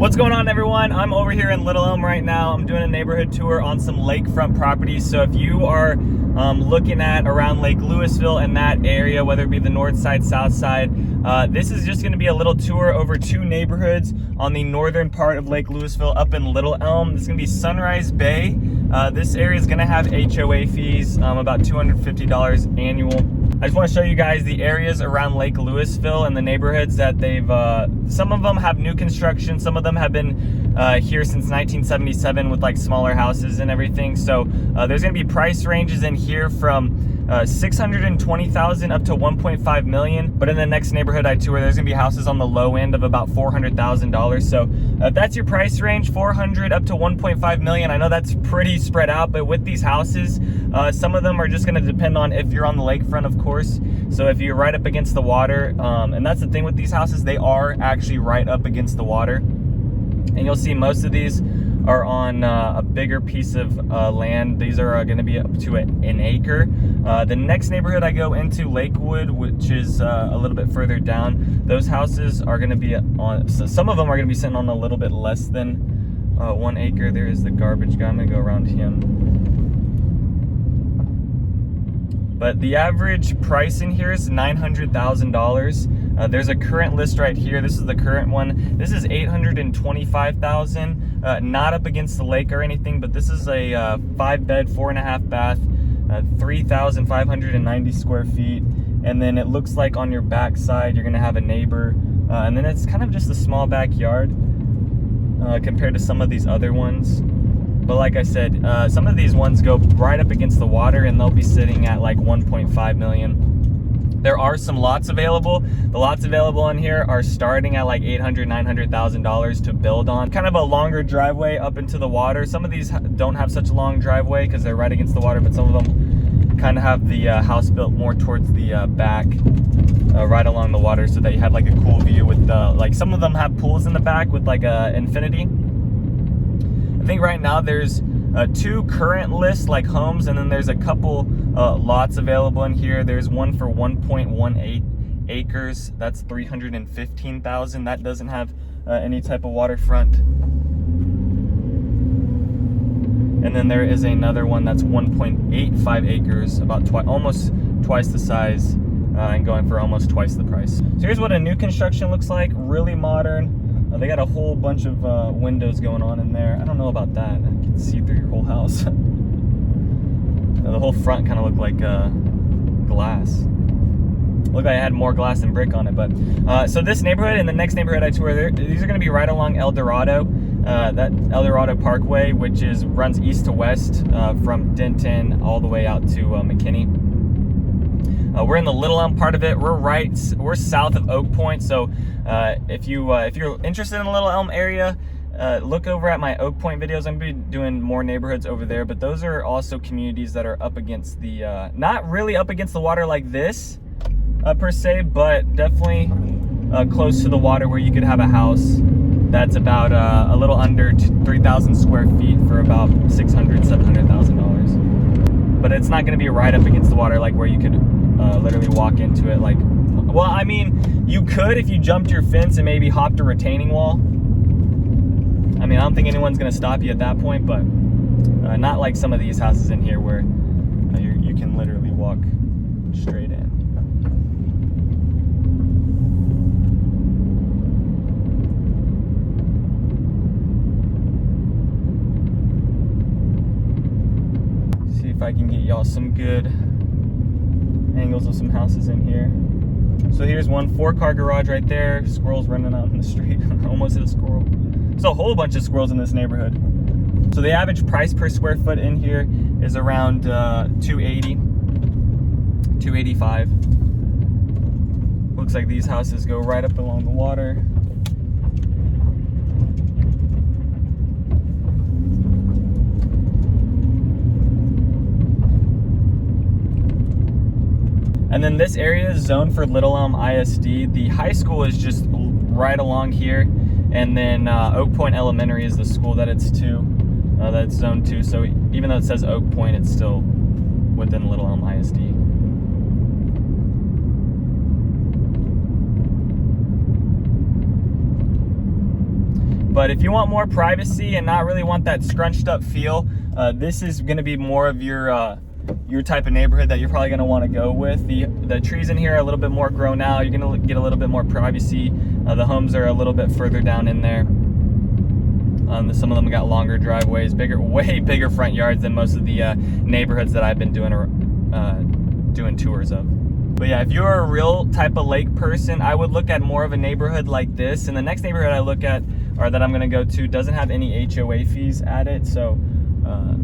What's going on, everyone? I'm over here in Little Elm right now. I'm doing a neighborhood tour on some lakefront properties. So if you are looking at around Lake Louisville and that area, whether it be the north side, south side, this is just going to be a little tour over two neighborhoods on the northern part of Lake Louisville up in Little Elm. This is going to be Sunrise Bay. This area is going to have HOA fees, about $250 annual. I just want to show you guys the areas around Lake Louisville and the neighborhoods that they've, some of them have new construction, some of them have been here since 1977 with like smaller houses and everything. So there's going to be price ranges in here from $620,000 up to $1.5 million. But in the next neighborhood I tour, there's gonna be houses on the low end of about $400,000. So that's your price range, $400,000 up to $1.5 million. I know that's pretty spread out, but with these houses, some of them are just gonna depend on if you're on the lakefront, of course. So if you're right up against the water, and that's the thing with these houses, they are actually right up against the water. And you'll see most of these are on a bigger piece of land. These are going to be up to an acre. The next neighborhood I go into, Lakewood, which is a little bit further down, those houses are going to be on, so some of them are going to be sitting on a little bit less than 1 acre. There is the garbage guy. I'm going to go around him. But the average price in here is $900,000. There's a current list right here. This is the current one. This is $825,000. Not up against the lake or anything, but this is a 5-bed, 4.5 bath, 3,590 square feet. And then it looks like on your back side, you're gonna have a neighbor. And then it's kind of just a small backyard compared to some of these other ones. But like I said, some of these ones go right up against the water and they'll be sitting at like 1.5 million. There are some lots available. The lots available in here are starting at like $800,000, $900,000 to build on. Kind of a longer driveway up into the water. Some of these don't have such a long driveway because they're right against the water, but some of them kind of have the house built more towards the back, right along the water, so that you have like a cool view with like some of them have pools in the back with like a infinity. I think right now there's 2 current list like homes, and then there's a couple lots available in here. There's one for 1.18 acres. That's $315,000. That doesn't have any type of waterfront. And then there is another one that's 1.85 acres, about almost twice the size, and going for almost twice the price. So here's what a new construction looks like. Really modern. They got a whole bunch of windows going on in there. I don't know about that. I can see through your whole house. The whole front kind of looked like glass. Looked like I had more glass than brick on it. But so this neighborhood and the next neighborhood I tour, these are going to be right along El Dorado, that El Dorado Parkway, which runs east to west from Denton all the way out to McKinney. We're in the Little Elm part of it. We're south of Oak Point. So if you're interested in the Little Elm area, look over at my Oak Point videos. I'm gonna be doing more neighborhoods over there, but those are also communities that are up against the, not really up against the water like this per se, but definitely close to the water where you could have a house that's about a little under 3,000 square feet for about $600,000, $700,000. But it's not gonna be right up against the water like where you could literally walk into it. Like, well, I mean, you could if you jumped your fence and maybe hopped a retaining wall. I mean, I don't think anyone's gonna stop you at that point, but not like some of these houses in here where you can literally walk straight in. See if I can get y'all some good angles of some houses in here. So here's one 4-car garage right there. Squirrels running out in the street. Almost hit a squirrel. There's a whole bunch of squirrels in this neighborhood. So the average price per square foot in here is around $280, $285. Looks like these houses go right up along the water. And then this area is zoned for Little Elm ISD. The high school is just right along here. And then Oak Point Elementary is the school that it's to, that's zoned to. So even though it says Oak Point, it's still within Little Elm ISD. But if you want more privacy and not really want that scrunched up feel, this is going to be more of your type of neighborhood that you're probably going to want to go with. The trees in here are a little bit more grown out. You're going to get a little bit more privacy. The homes are a little bit further down in there. Some of them got longer driveways, way bigger front yards than most of the neighborhoods that I've been doing tours of. But yeah, if you're a real type of lake person, I would look at more of a neighborhood like this. And the next neighborhood I look at, or that I'm going to go to, doesn't have any HOA fees added, so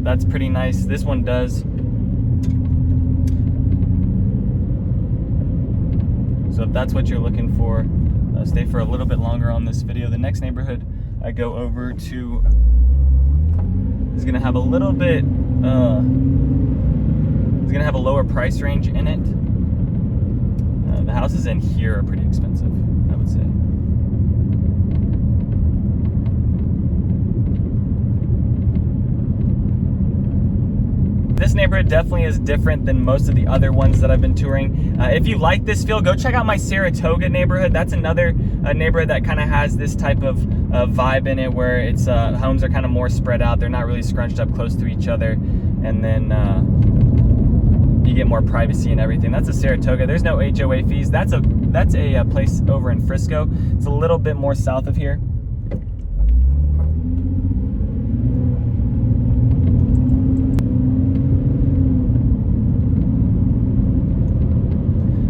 that's pretty nice. This one does. So if that's what you're looking for, stay for a little bit longer on this video. The next neighborhood I go over to is going to have a little bit, it's going to have a lower price range in it. The houses in here are pretty expensive, I would say. This neighborhood definitely is different than most of the other ones that I've been touring. If you like this feel, go check out my Saratoga neighborhood. That's another neighborhood that kind of has this type of vibe in it, where it's homes are kind of more spread out. They're not really scrunched up close to each other, and then you get more privacy and everything. That's a Saratoga. There's no HOA fees. That's a place over in Frisco. It's a little bit more south of here.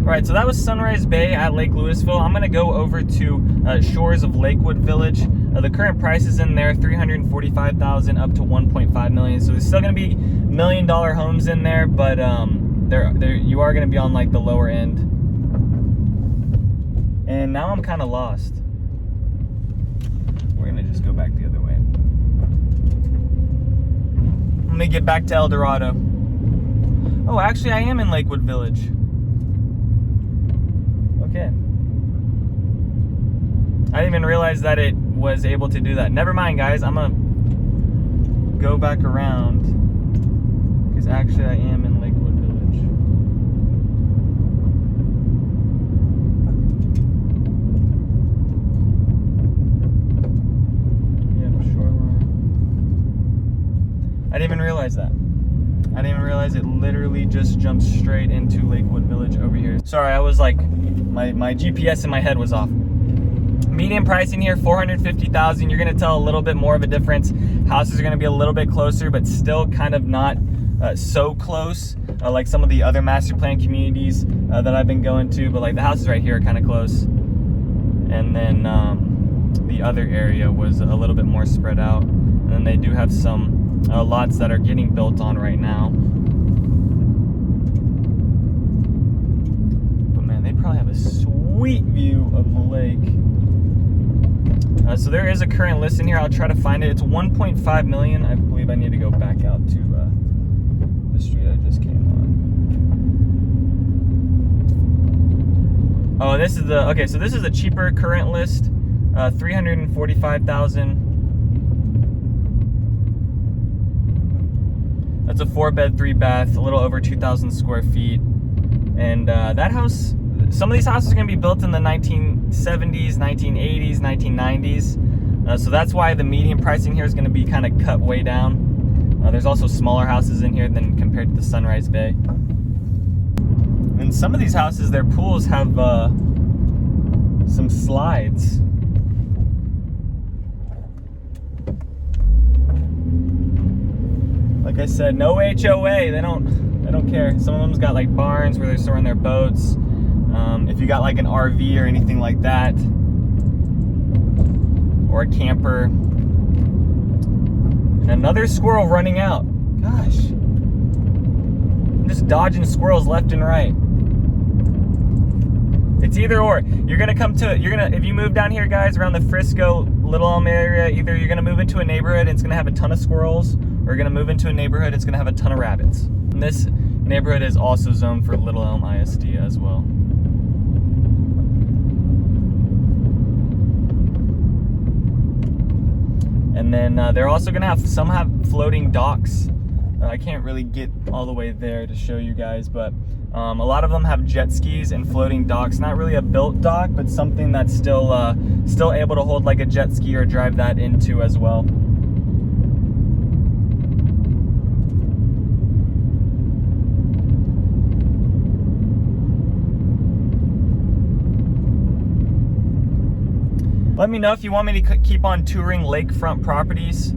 All right, so that was Sunrise Bay at Lake Lewisville. I'm gonna go over to Shores of Lakewood Village. The current prices in there, $345,000 up to $1.5 million. So there's still gonna be $1 million homes in there, but you are gonna be on like the lower end. And now I'm kind of lost. We're gonna just go back the other way. Let me get back to El Dorado. Oh, actually, I am in Lakewood Village. Okay. I didn't even realize that it was able to do that. Never mind, guys. I'm gonna go back around, because actually I am in Lakewood Village. Yep, shoreline. I didn't even realize that. I didn't even realize it literally just jumped straight into Lakewood Village over here. Sorry, I was like, my GPS in my head was off. Median pricing here, $450,000. You're gonna tell a little bit more of a difference. Houses are gonna be a little bit closer, but still kind of not so close like some of the other master plan communities that I've been going to. But like the houses right here are kind of close. And then the other area was a little bit more spread out. And then they do have some lots that are getting built on right now. But man, they probably have a sweet view of the lake. So there is a current list in here. I'll try to find it. It's $1.5 million. I believe I need to go back out to the street I just came on. Oh, this is the, okay, so this is a cheaper current list. $345,000. That's a 4-bed, 3-bath, a little over 2,000 square feet. And that house, some of these houses are going to be built in the 1970s, 1980s, 1990s. So that's why the median pricing here is going to be kind of cut way down. There's also smaller houses in here than compared to the Sunrise Bay. And some of these houses, their pools have some slides. Like I said, no HOA. They don't care. Some of them's got like barns where they're storing their boats. If you got like an RV or anything like that, or a camper. And another squirrel running out. Gosh, I'm just dodging squirrels left and right. It's either or. If you move down here, guys, around the Frisco, Little Elm area, either you're gonna move into a neighborhood and it's gonna have a ton of squirrels, or you're gonna move into a neighborhood it's gonna have a ton of rabbits. And this neighborhood is also zoned for Little Elm ISD as well. And then they're also gonna have floating docks. I can't really get all the way there to show you guys, but A lot of them have jet skis and floating docks. Not really a built dock, but something that's still able to hold like a jet ski or drive that into as well. Let me know if you want me to keep on touring lakefront properties.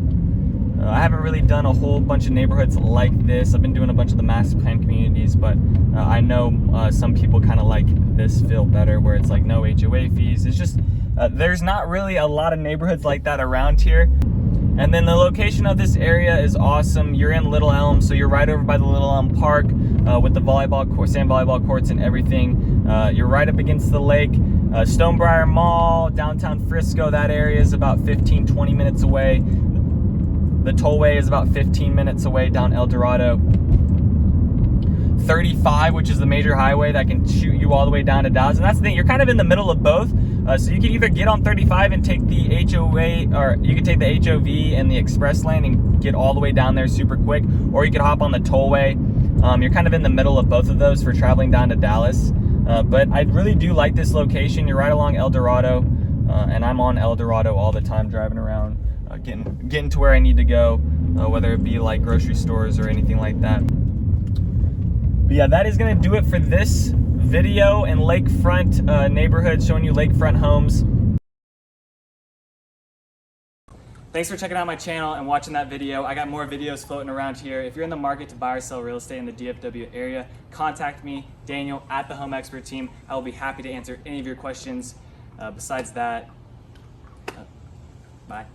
I haven't really done a whole bunch of neighborhoods like this. I've been doing a bunch of the master plan communities, but I know some people kind of like this feel better, where it's like no HOA fees. It's just, there's not really a lot of neighborhoods like that around here. And then the location of this area is awesome. You're in Little Elm, so you're right over by the Little Elm Park with the volleyball court, sand volleyball courts and everything. You're right up against the lake. Stonebriar Mall, downtown Frisco, that area is about 15-20 minutes away. The tollway is about 15 minutes away down El Dorado. 35, which is the major highway that can shoot you all the way down to Dallas. And that's the thing, you're kind of in the middle of both. So you can either get on 35 and take the HOA, or you can take the HOV and the express lane and get all the way down there super quick, or you could hop on the tollway. You're kind of in the middle of both of those for traveling down to Dallas. But I really do like this location. You're right along El Dorado, and I'm on El Dorado all the time driving around, getting to where I need to go, whether it be like grocery stores or anything like that. But yeah, that is gonna do it for this video in lakefront neighborhood, showing you lakefront homes. Thanks for checking out my channel and watching that video. I got more videos floating around here. If you're in the market to buy or sell real estate in the DFW area, contact me, Daniel, at the Home Expert Team. I will be happy to answer any of your questions. Besides that, bye.